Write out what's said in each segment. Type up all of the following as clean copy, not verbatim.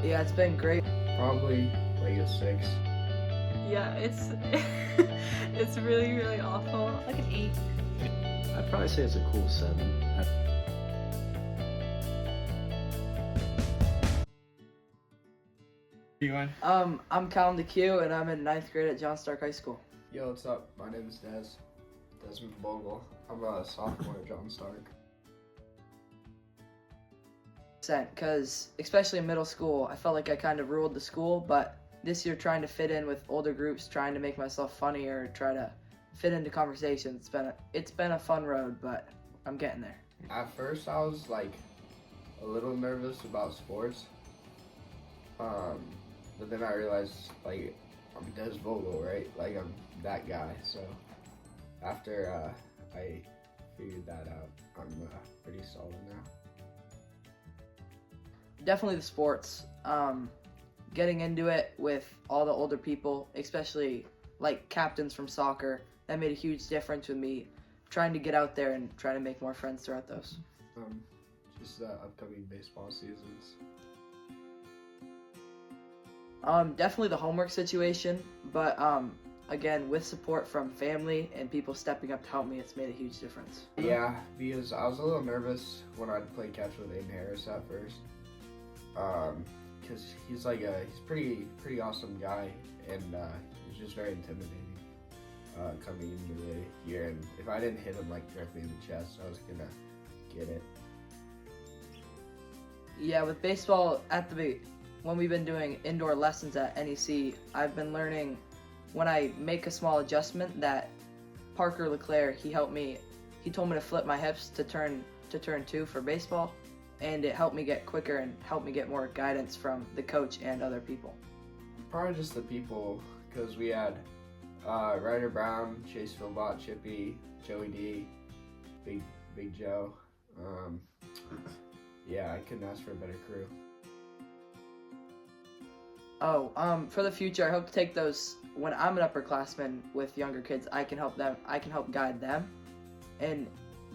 Yeah, it's been great. Probably like a 6. Yeah, it's it's really, really awful. Like an 8. I'd probably say it's a cool 7. I'm Calum Decew, and I'm in 9th grade at John Stark High School. Yo, what's up? My name is Desmond Bogle. I'm a sophomore at John Stark. Because, especially in middle school, I felt like I kind of ruled the school, but this year trying to fit in with older groups, trying to make myself funnier, try to fit into conversations, it's been a fun road, but I'm getting there. At first, I was like a little nervous about sports, but then I realized like I'm Des Vogel, right? Like I'm that guy. So after I figured that out, I'm pretty solid now. Definitely the sports. Getting into it with all the older people, especially like captains from soccer, that made a huge difference with me trying to get out there and trying to make more friends throughout those. Just upcoming baseball seasons. Definitely the homework situation, but again, with support from family and people stepping up to help me, it's made a huge difference. Yeah, because I was a little nervous when I'd play catch with Aiden Harris at first. Because he's pretty awesome guy, and he's just very intimidating coming into the year. And if I didn't hit him like directly in the chest, I was gonna get it. Yeah, with baseball when we've been doing indoor lessons at NEC, I've been learning when I make a small adjustment that Parker LeClaire, he told me to flip my hips to turn 2 for baseball, and it helped me get quicker and helped me get more guidance from the coach and other people. Probably just the people, because we had Ryder Brown, Chase Philbot, Chippy, Joey D, Big Joe. Yeah, I couldn't ask for a better crew. For the future, I hope to take those when I'm an upperclassman with younger kids. I can help guide them, and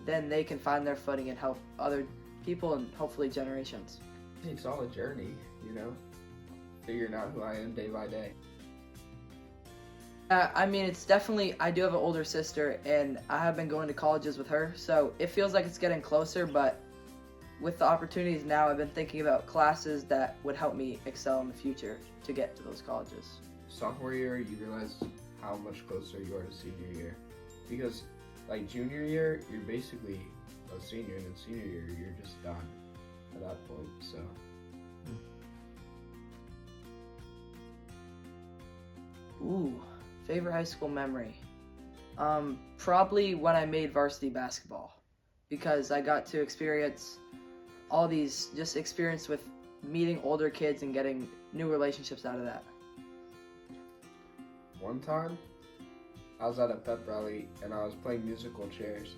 then they can find their footing and help other people and hopefully generations. It's all a journey, you know, figuring out who I am day by day. I mean, it's definitely, I do have an older sister, and I have been going to colleges with her, so it feels like it's getting closer, but with the opportunities now, I've been thinking about classes that would help me excel in the future to get to those colleges. Sophomore year, you realize how much closer you are to senior year. Because, like, junior year, you're basically a senior, and then senior year, you're just done at that point, so. Ooh, favorite high school memory? Probably when I made varsity basketball, because I got to experience all these, just experience with meeting older kids and getting new relationships out of that. One time, I was at a pep rally, and I was playing musical chairs,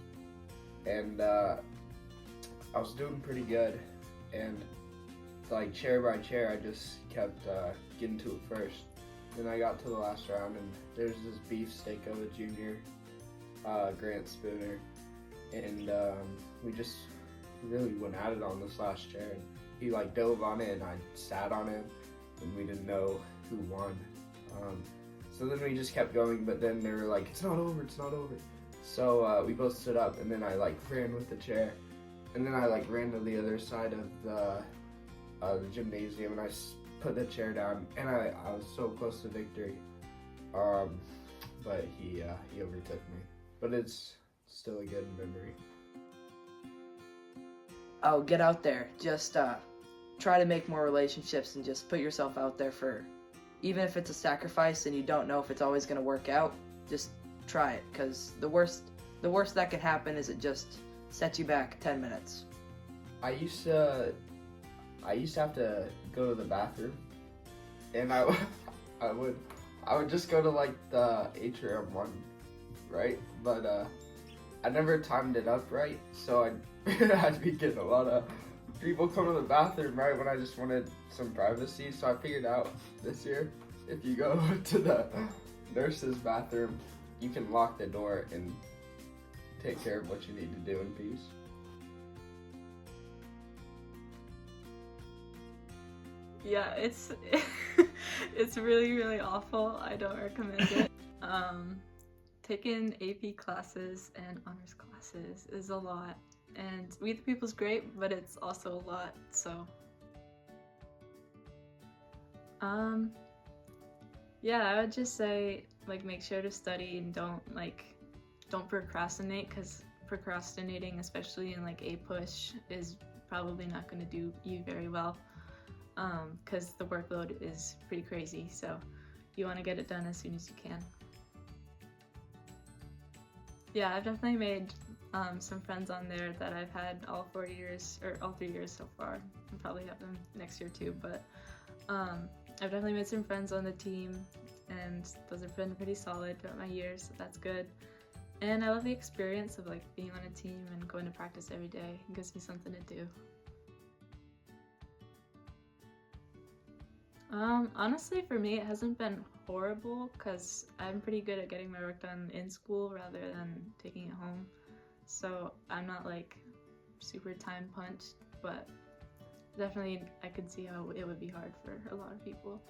and I was doing pretty good, and like chair by chair, I just kept getting to it first. Then I got to the last round, and there's this beefsteak of a junior, Grant Spooner, and we just really went at it on this last chair, and he like dove on it, and I sat on him, and we didn't know who won. So then we just kept going, but then they were like, it's not over. So we both stood up, and then I like ran with the chair, and then I like ran to the other side of the gymnasium, and I put the chair down, and I was so close to victory. But he overtook me. But it's still a good memory. Oh, get out there. Just try to make more relationships and just put yourself out there for, even if it's a sacrifice and you don't know if it's always going to work out, just try it, because the worst that can happen is it just sets you back 10 minutes. I used to have to go to the bathroom, and I would just go to like the atrium one, right? But I never timed it up right, so I'd be getting a lot of people come to the bathroom right when I just wanted some privacy. So I figured out this year, if you go to the nurse's bathroom, you can lock the door and take care of what you need to do in peace. Yeah, it's it's really, really awful. I don't recommend it. Taking AP classes and honors classes is a lot, and Meet the People's great, but it's also a lot, so. Yeah, I would just say, like, make sure to study and don't procrastinate, because procrastinating, especially in like a push, is probably not going to do you very well, because the workload is pretty crazy, so you want to get it done as soon as you can. Yeah, I've definitely made some friends on there that I've had all 4 years, or all 3 years so far. I'll probably have them next year too, but I've definitely made some friends on the team, and those have been pretty solid throughout my years, so that's good. And I love the experience of like being on a team and going to practice every day. It gives me something to do. Honestly, for me, it hasn't been horrible because I'm pretty good at getting my work done in school rather than taking it home. So I'm not like super time punched, but definitely I could see how it would be hard for a lot of people.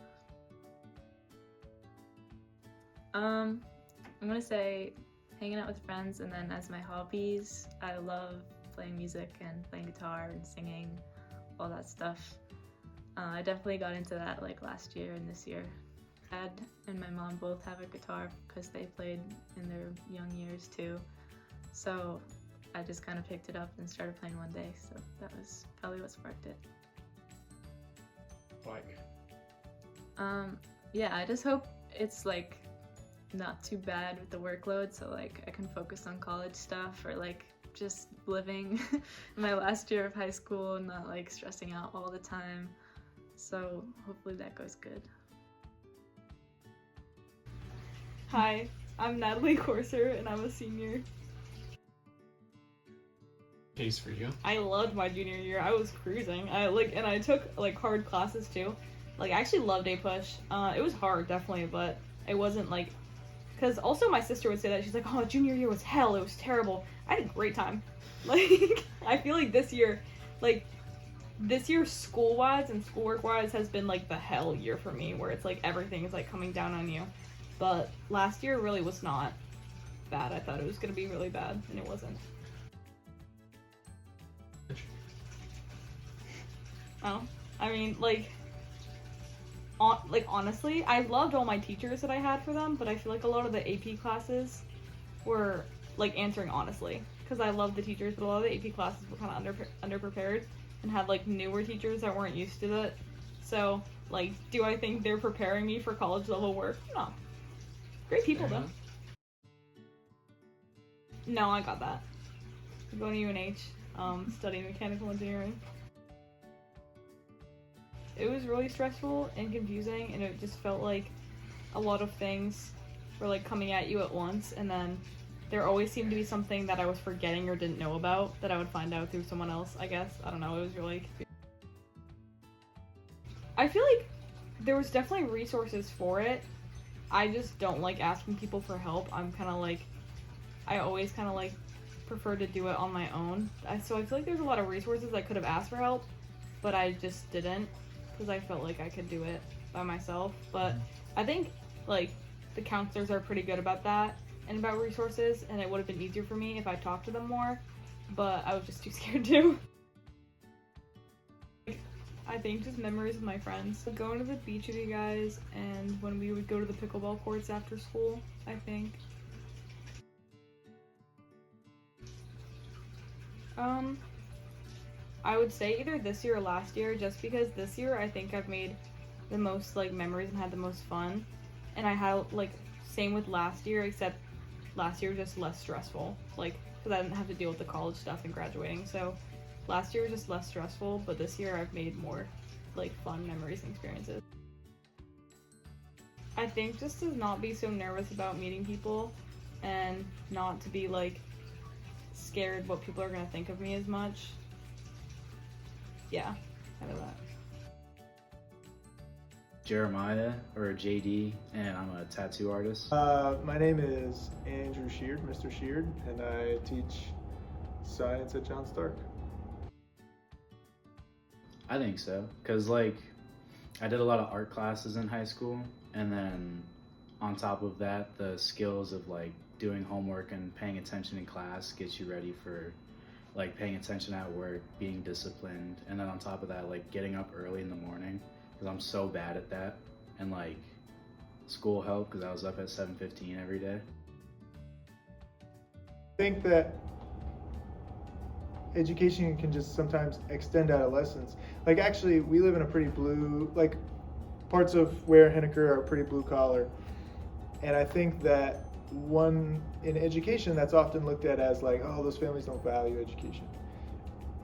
I'm gonna say hanging out with friends, and then as my hobbies, I love playing music and playing guitar and singing, all that stuff. I definitely got into that like last year and this year. Dad and my mom both have a guitar because they played in their young years too. So I just kind of picked it up and started playing one day, so that was probably what sparked it. Like, yeah, I just hope it's like not too bad with the workload, so like I can focus on college stuff, or like just living my last year of high school and not like stressing out all the time. So hopefully that goes good. Hi, I'm Natalie Corser and I'm a senior. case for you. I loved my junior year. I was cruising. I took like hard classes too. Like I actually loved A push. It was hard definitely, but it wasn't like, because also my sister would say that she's like, oh, junior year was hell. It was terrible. I had a great time. Like I feel like this year school wise and schoolwork wise has been like the hell year for me, where it's like everything is like coming down on you. But last year really was not bad. I thought it was gonna be really bad, and it wasn't. Oh, I mean, honestly, I loved all my teachers that I had for them, but I feel like a lot of the AP classes were like answering honestly, because I loved the teachers, but a lot of the AP classes were kind of underprepared and had like newer teachers that weren't used to it. So, like, do I think they're preparing me for college level work? No. Great people though. No, I got that. I'm going to UNH, studying mechanical engineering. It was really stressful and confusing, and it just felt like a lot of things were like coming at you at once, and then there always seemed to be something that I was forgetting or didn't know about that I would find out through someone else, I guess. I don't know, it was really confusing. I feel like there was definitely resources for it. I just don't like asking people for help. I'm kind of like, I always kind of like prefer to do it on my own. So I feel like there's a lot of resources I could have asked for help, but I just didn't, because I felt like I could do it by myself. But I think like the counselors are pretty good about that and about resources, and it would have been easier for me if I talked to them more, but I was just too scared to. I think just memories with my friends. Going to the beach with you guys, and when we would go to the pickleball courts after school, I think. I would say either this year or last year, just because this year I think I've made the most like memories and had the most fun, and I had like same with last year, except last year was just less stressful, like because I didn't have to deal with the college stuff and graduating. So last year was just less stressful, but this year I've made more like fun memories and experiences. I think just to not be so nervous about meeting people, and not to be like scared what people are gonna think of me as much. Yeah, kind of that. Jeremiah, or JD, and I'm a tattoo artist. My name is Andrew Sheard, Mr. Sheard, and I teach science at John Stark. I think so, because like I did a lot of art classes in high school, and then on top of that, the skills of like doing homework and paying attention in class gets you ready for like paying attention at work, being disciplined, and then on top of that, like getting up early in the morning, because I'm so bad at that. And like school helped because I was up at 7:15 every day. I think that education can just sometimes extend adolescence. Like actually, we live in a pretty blue, like parts of where Henniker are pretty blue collar. And I think that in education, that's often looked at as like, oh, those families don't value education.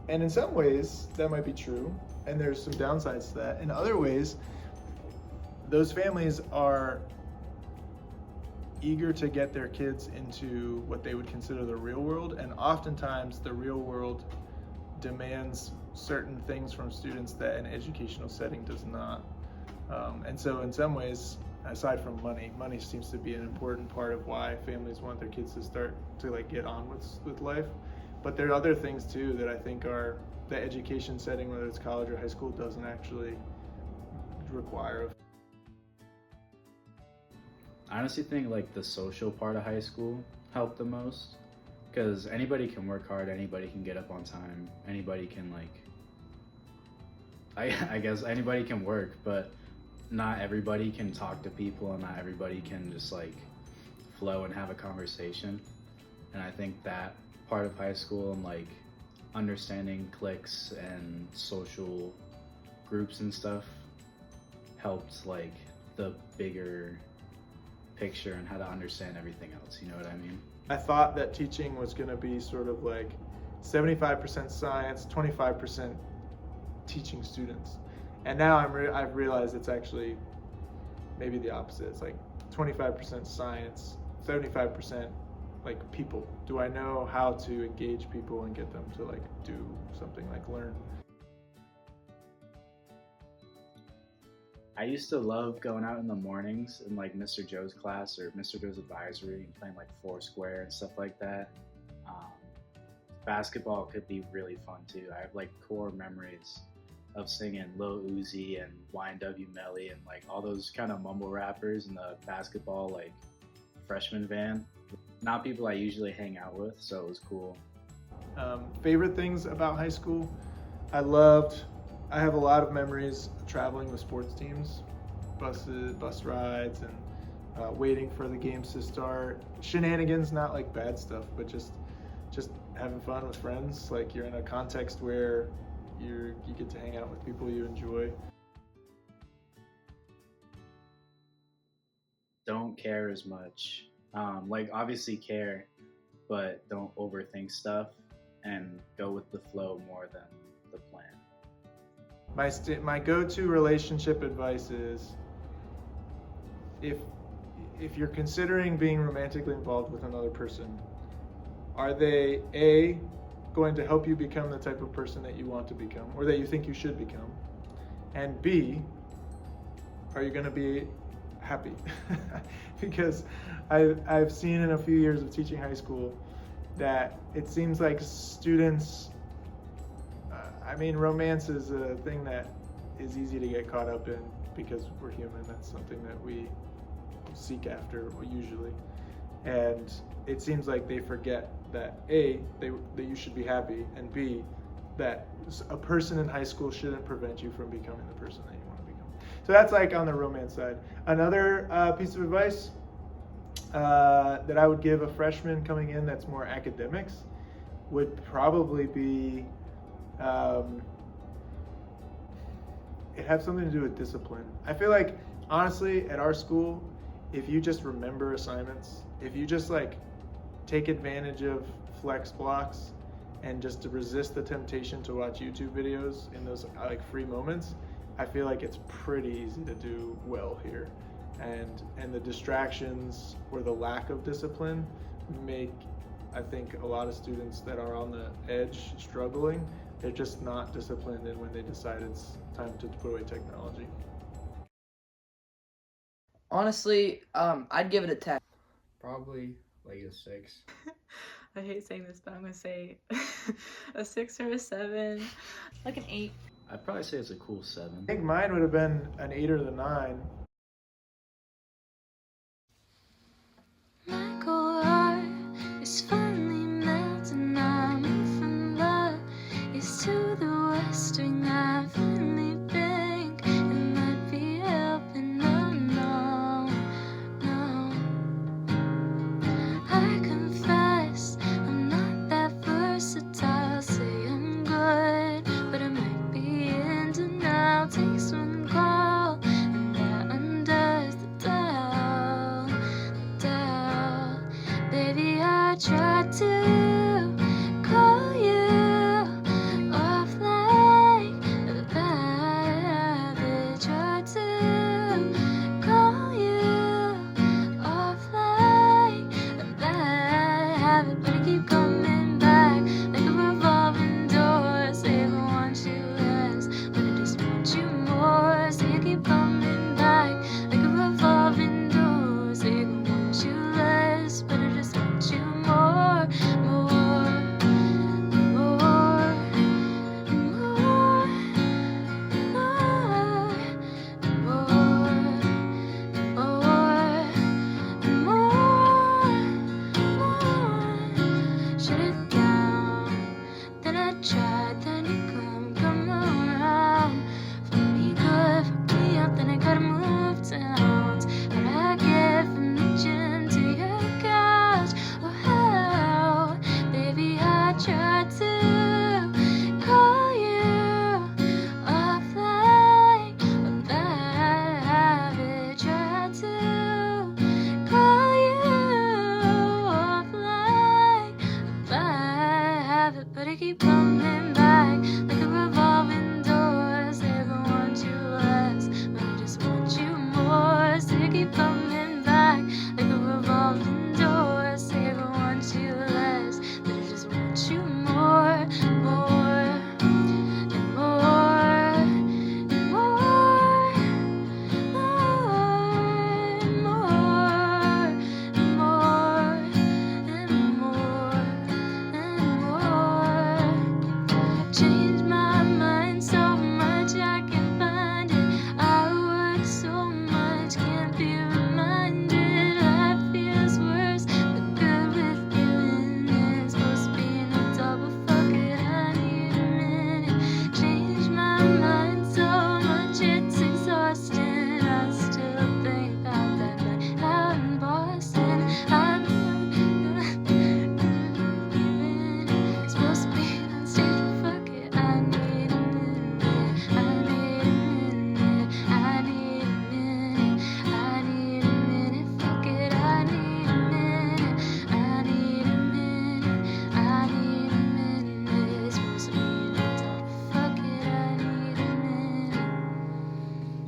And in some ways, that might be true. And there's some downsides to that. In other ways, those families are eager to get their kids into what they would consider the real world, and oftentimes the real world demands certain things from students that an educational setting does not. And so in some ways, aside from money seems to be an important part of why families want their kids to start to like get on with life. But there are other things too that I think are the education setting, whether it's college or high school, doesn't actually require. I honestly think like the social part of high school helped the most, because anybody can work hard, anybody can get up on time, anybody can like, I guess anybody can work, but not everybody can talk to people, and not everybody can just like flow and have a conversation. And I think that part of high school and like understanding cliques and social groups and stuff helped like the bigger picture and how to understand everything else, you know what I mean? I thought that teaching was going to be sort of like 75% science, 25% teaching students. And now I've realized it's actually maybe the opposite. It's like 25% science, 75% like people. Do I know how to engage people and get them to like do something, like learn? I used to love going out in the mornings in like Mr. Joe's class or Mr. Joe's advisory and playing like Foursquare and stuff like that. Basketball could be really fun too. I have like core memories of singing Lil Uzi and YNW Melly and like all those kind of mumble rappers in the basketball like freshman van. Not people I usually hang out with, so it was cool. Favorite things about high school? I have a lot of memories traveling with sports teams, bus rides, and waiting for the games to start. Shenanigans, not like bad stuff, but just having fun with friends. Like you're in a context where you get to hang out with people you enjoy. Don't care as much. Like obviously care, but don't overthink stuff and go with the flow more than the plan. My go-to relationship advice is if you're considering being romantically involved with another person, are they A, going to help you become the type of person that you want to become or that you think you should become? And B, are you going to be happy? Because I've seen in a few years of teaching high school that it seems like students, romance is a thing that is easy to get caught up in because we're human. That's something that we seek after usually. And it seems like they forget that A, that you should be happy, and B, that a person in high school shouldn't prevent you from becoming the person that you want to become. So that's like on the romance side. Another piece of advice that I would give a freshman coming in that's more academics would probably be it has something to do with discipline. I feel like honestly at our school, if you just remember assignments, if you just like take advantage of flex blocks and just to resist the temptation to watch YouTube videos in those like free moments, I feel like it's pretty easy to do well here. And the distractions or the lack of discipline make, I think, a lot of students that are on the edge struggling. They're just not disciplined, and when they decide it's time to put away technology. Honestly, I'd give it a 10. Probably like a 6. I hate saying this, but I'm gonna say a 6 or a 7. Like an 8. I'd probably say it's a cool 7. I think mine would have been an 8 or the 9. My goal is